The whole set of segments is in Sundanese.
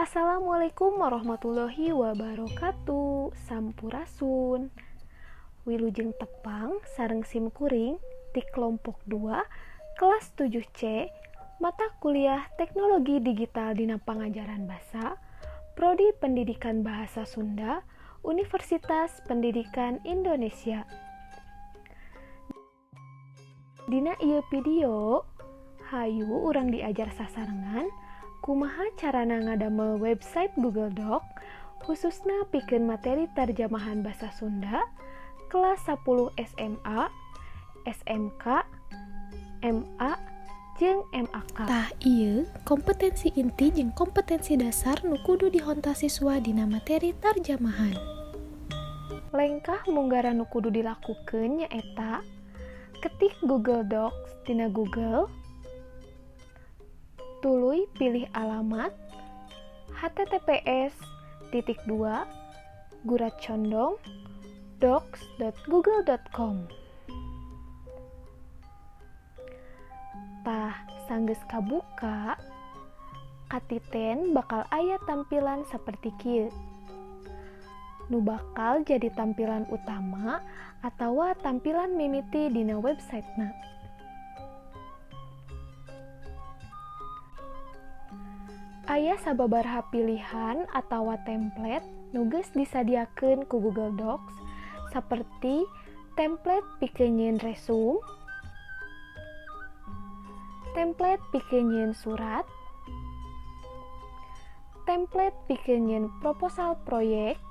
Assalamualaikum warahmatullahi wabarakatuh. Sampurasun. Wilujeng tepang sareng simkuring di kelompok 2 kelas 7C mata kuliah Teknologi Digital dina Pangajaran Basa Prodi Pendidikan Bahasa Sunda Universitas Pendidikan Indonesia. Dina ieu video hayu urang diajar sasarengan kumaha carana ngadamel website Google Doc khususna pikeun materi tarjamahan basa Sunda kelas 10 SMA, SMK, MA, jeung MAK. Tah ieu kompetensi inti jeung kompetensi dasar nu kudu dihontos siswa dina materi tarjamahan. Lengkah munggara nu kudu dilakukeun nyaeta ketik Google Docs dina Google, tuluy pilih alamat https://docs.google.com. Tah sanggeus kabuka, katiten bakal aya tampilan saperti kieu. Nu bakal jadi tampilan utama atawa tampilan mimiti dina websitena. Aya sababaraha pilihan atawa template nu geus disadiakeun ku Google Docs saperti template pikeun nyieun resume, template pikeun nyieun surat, template pikeun nyieun proposal proyek,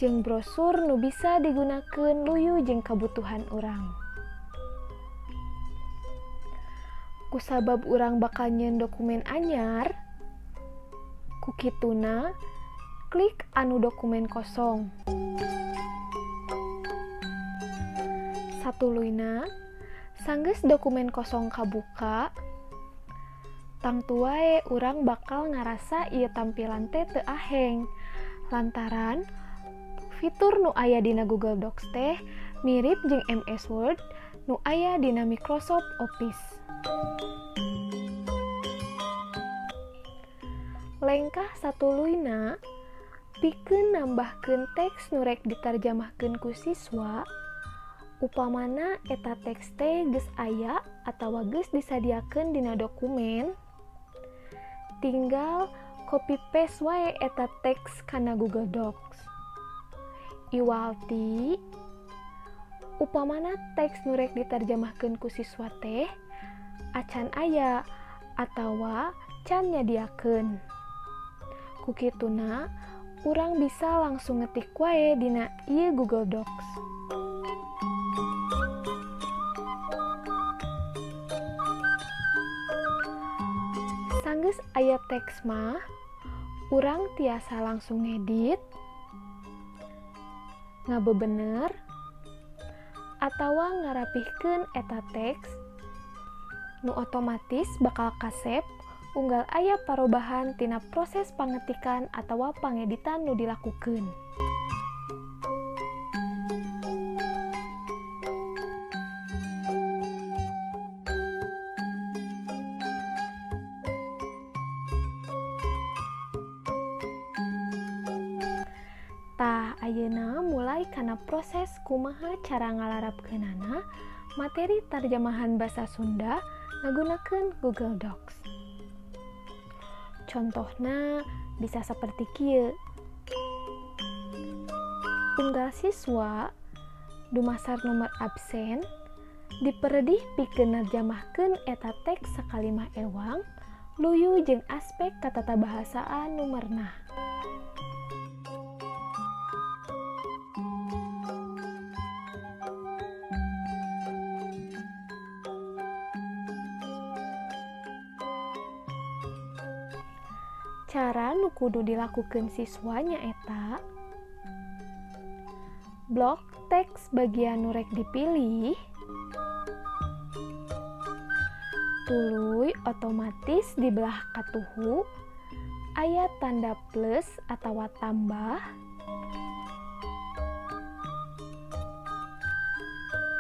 jeung brosur nu bisa digunakeun luyu jeung kabutuhan urang. Kusabab urang bakal nyieun dokumen anyar, ku kituna klik anu dokumen kosong. Satuluyna, sanggeus dokumen kosong kabuka, tangtu wae urang bakal ngarasa ieu tampilan teh teu aheng lantaran fitur nu aya dina Google Docs teh mirip jeung MS Word nu aya dina Microsoft Office. Lengkah satuluyna pikeun nambahkeun teks nu rek ditarjamahkeun ku siswa, upamana eta teks teh geus aya atawa geus disadiakeun dina dokumen, tinggal copy paste wae eta teks kana Google Docs. Iwalti upamana teks nu rek ditarjamahkeun ku siswa teh acan aya atawa can nyadiakeun. Ku kituna urang bisa langsung ngetik wae dina ieu Google Docs. Sanggeus aya teks mah urang tiasa langsung ngedit, ngabebener, atawa ngarapihkeun eta teks nu otomatis bakal kasep unggal aya parobahan tina proses pangetikan atawa pangeditan nu dilakukeun. Tah ayeuna mulai kana proses kumaha cara ngalarapkeunana materi tarjamahan basa Sunda ngagunakeun Google Docs. Contohna bisa saperti kieu. Unggal siswa dumasar nomor absen diperedih pikeun narjamahkeun eta teks sakalimah ewang luyu jeung aspek katatabahasaan nu meunah. Cara nu kudu dilakukeun siswa nyaeta blok teks bagian nu rek dipilih, tuluy otomatis di belah katuhu aya tanda plus atawa tambah,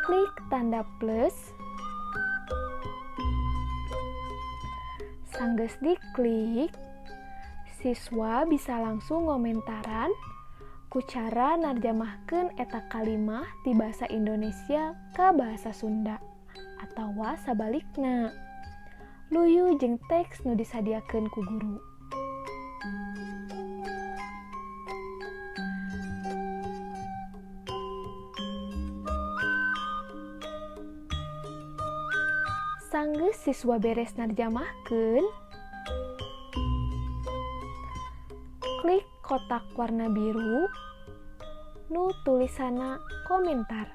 klik tanda plus, sanggeus diklik Siswa bisa langsung ngomentaran ku cara narjamahkeun eta kalimah ti basa Indonesia ka bahasa Sunda atawa sabalikna. Luyu jeung teks nu disadiakeun ku guru. Sanggeus siswa beres narjamahkeun, klik kotak warna biru nu tulisana komentar.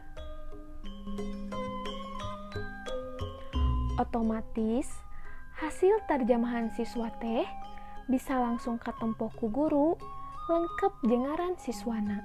Otomatis hasil tarjamahan siswa teh bisa langsung katempo ku guru lengkep jeung ngaran siswana.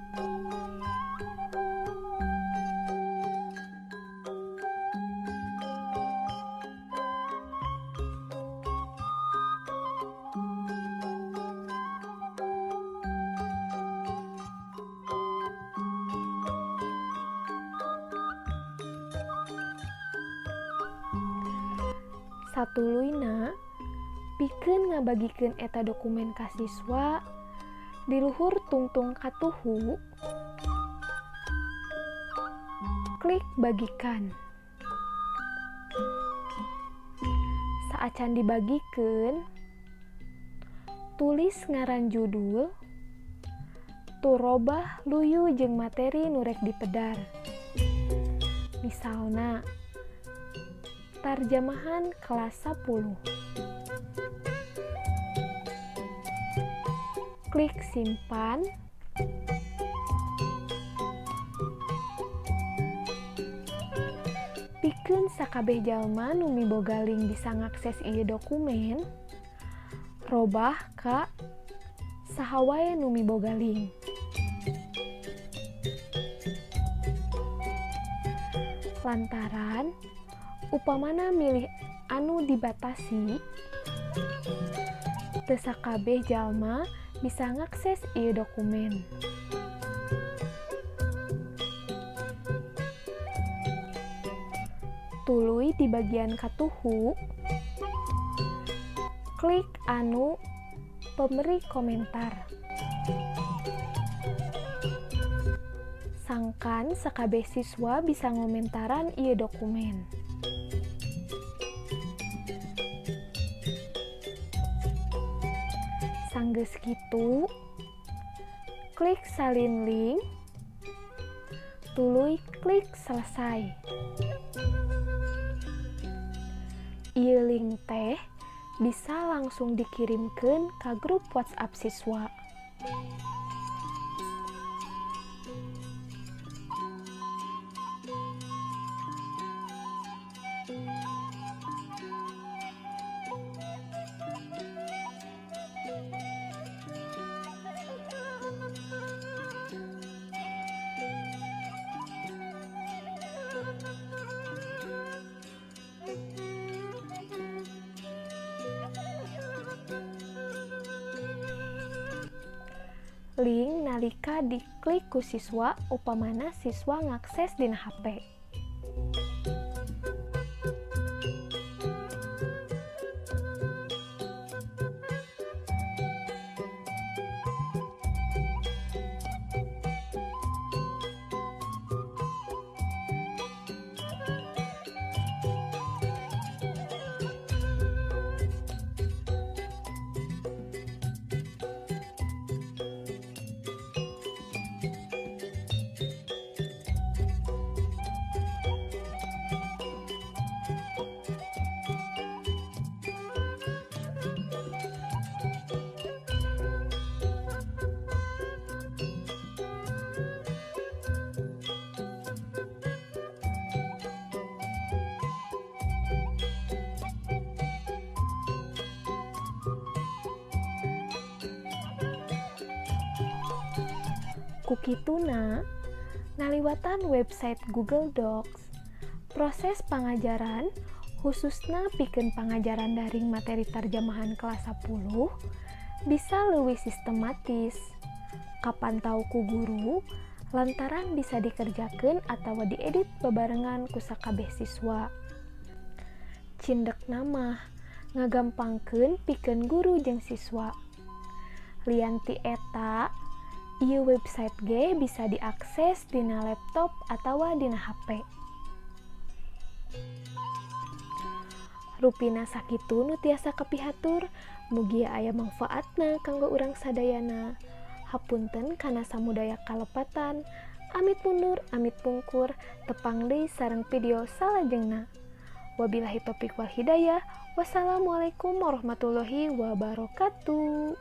Satuluyna, pikeun ngabagikeun eta dokumen ka siswa, di luhur tungtung katuhu, klik bagikan. Saacan dibagikeun, tulis ngaran judul, turobah luyu jeung materi nu rek dipedar. Misalna, tarjamahan kelas 10. Klik simpan. Pikeun sakabeh jalma nu miboga link bisa ngakses ieu dokumen, robah ka saha wae nu miboga link. Lantaran upamana milih anu dibatasi, teu sakabeh jalma bisa ngakses ieu dokumen. Tuluy di bagian katuhu, klik anu pemberi komentar. Sangkan sakabeh siswa bisa ngomentaran ieu dokumen. Sanggeus kitu, klik salin link, tuluy klik selesai. Ieu link teh bisa langsung dikirimkeun ka grup WhatsApp siswa. Link nalika diklik ku siswa upamana siswa ngakses dina HP. Kukituna, naliwatan website Google Docs, proses pangajaran khususna pikeun pangajaran daring materi tarjamahan kelas 10 bisa leuwih sistematis, kapantau ku guru, lantaran bisa dikerjakeun atawa diedit bebarengan ku sakabeh siswa. Cindekna mah ngagampangkeun pikeun guru jeung siswa. Lianti eta, ieu website ge bisa diakses dina laptop atawa dina HP. Rupina sakitu nu tiasa kapihatur, mugia aya mangfaatna kanggo urang sadayana. Hapunten kana samudaya kalepatan. Amit mundur, amit pungkur, tepang deui sareng video salajengna. Wabillahi taufiq wal hidayah. Wassalamualaikum warahmatullahi wabarakatuh.